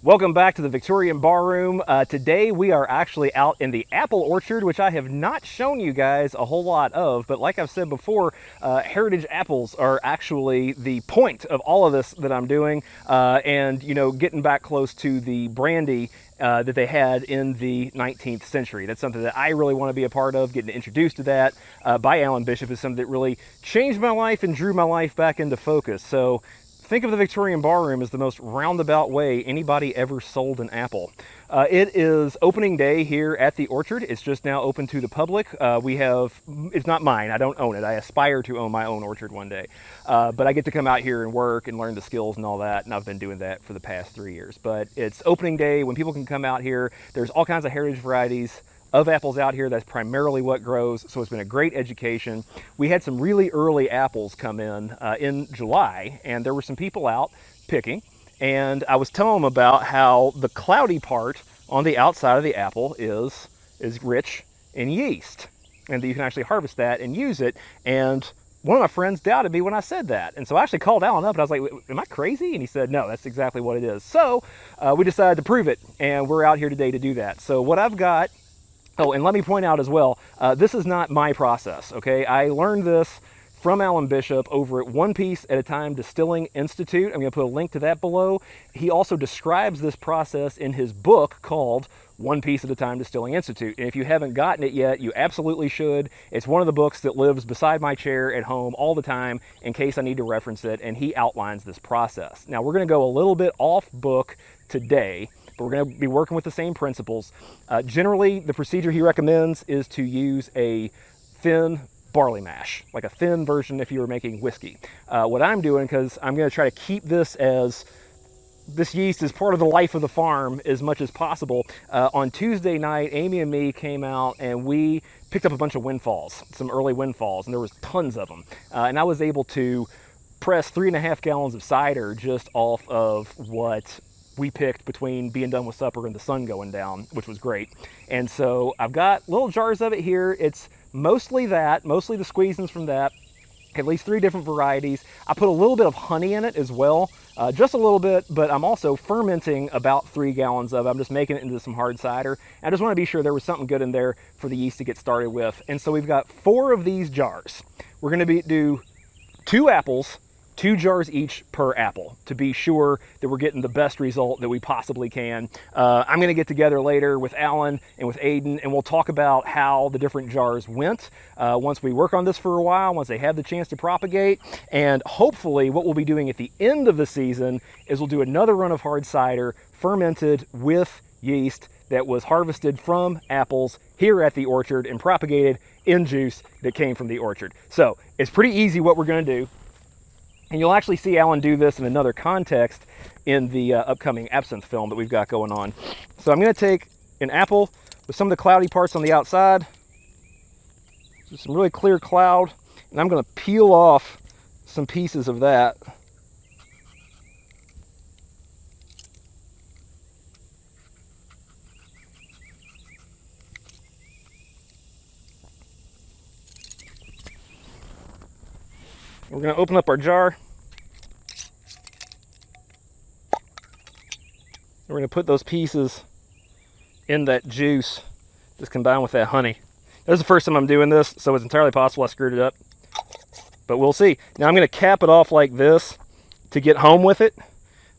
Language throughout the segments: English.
Welcome back to the Victorian Barroom. Today we are actually out in the apple orchard, which I have not shown you guys a whole lot of, but like I've said before, heritage apples are actually the point of all of this that I'm doing, and getting back close to the brandy that they had in the 19th century. That's something that I really want to be a part of. Getting introduced to that by Alan Bishop is something that really changed my life and drew my life back into focus. So think of the Victorian Barroom as the most roundabout way anybody ever sold an apple. It is opening day here at the orchard. It's just now open to the public. It's not mine, I don't own it. I aspire to own my own orchard one day. But I get to come out here and work and learn the skills and all that, and I've been doing that for the past 3 years. But it's opening day when people can come out here. There's all kinds of heritage varieties of apples out here. That's primarily what grows, so it's been a great education. We had some really early apples come in July, and there were some people out picking, and I was telling them about how the cloudy part on the outside of the apple is rich in yeast, and that you can actually harvest that and use it. And one of my friends doubted me when I said that, and so I actually called Alan up and I was like, am I crazy? And he said, no, that's exactly what it is. So we decided to prove it, and we're out here today to do that. So what I've got, oh, and let me point out as well, this is not my process, okay? I learned this from Alan Bishop over at One Piece at a Time Distilling Institute. I'm going to put a link to that below. He also describes this process in his book called One Piece at a Time Distilling Institute. And if you haven't gotten it yet, you absolutely should. It's one of the books that lives beside my chair at home all the time in case I need to reference it, and he outlines this process. Now, we're going to go a little bit off book today, but we're going to be working with the same principles. Generally, the procedure he recommends is to use a thin barley mash, like a thin version if you were making whiskey. What I'm doing, because I'm going to try to keep this yeast is part of the life of the farm as much as possible. On Tuesday night, Amy and me came out and we picked up a bunch of windfalls, some early windfalls, and there was tons of them. And I was able to press 3.5 gallons of cider just off of what we picked between being done with supper and the sun going down, which was great. And so I've got little jars of it here. It's mostly the squeezins from that, at least 3 different varieties. I put a little bit of honey in it as well, just a little bit, but I'm also fermenting about 3 gallons of it. I'm just making it into some hard cider. I just want to be sure there was something good in there for the yeast to get started with. And so we've got 4 of these jars. We're going to do 2 apples, 2 jars each per apple to be sure that we're getting the best result that we possibly can. I'm going to get together later with Alan and with Aiden, and we'll talk about how the different jars went once we work on this for a while, once they have the chance to propagate. And hopefully what we'll be doing at the end of the season is we'll do another run of hard cider fermented with yeast that was harvested from apples here at the orchard and propagated in juice that came from the orchard. So it's pretty easy what we're going to do. And you'll actually see Alan do this in another context in the upcoming absinthe film that we've got going on. So I'm going to take an apple with some of the cloudy parts on the outside, just some really clear cloud, and I'm going to peel off some pieces of that. We're going to open up our jar. We're going to put those pieces in that juice just combined with that honey. This is the first time I'm doing this, so it's entirely possible I screwed it up, but we'll see. Now I'm going to cap it off like this to get home with it,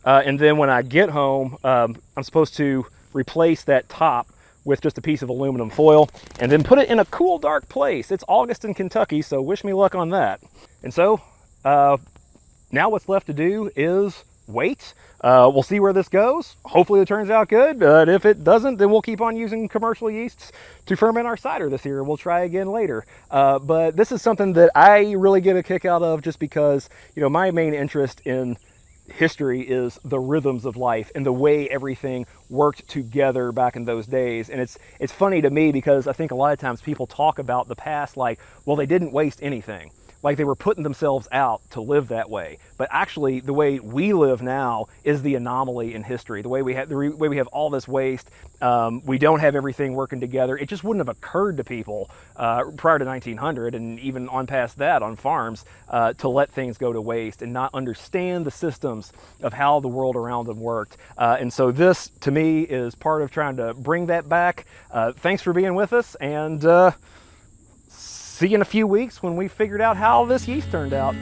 and then when I get home, I'm supposed to replace that top with just a piece of aluminum foil and then put it in a cool, dark place. It's August in Kentucky, so wish me luck on that. And so now what's left to do is wait. We'll see where this goes. Hopefully it turns out good, but if it doesn't, then we'll keep on using commercial yeasts to ferment our cider this year. We'll try again later. But this is something that I really get a kick out of just because, my main interest in history is the rhythms of life and the way everything worked together back in those days. And it's funny to me because I think a lot of times people talk about the past like, well, they didn't waste anything. like they were putting themselves out to live that way. But actually, the way we live now is the anomaly in history. The way we have all this waste, we don't have everything working together. It just wouldn't have occurred to people prior to 1900, and even on past that on farms, to let things go to waste and not understand the systems of how the world around them worked. And so this, to me, is part of trying to bring that back. Thanks for being with us, and see you in a few weeks when we figured out how this yeast turned out.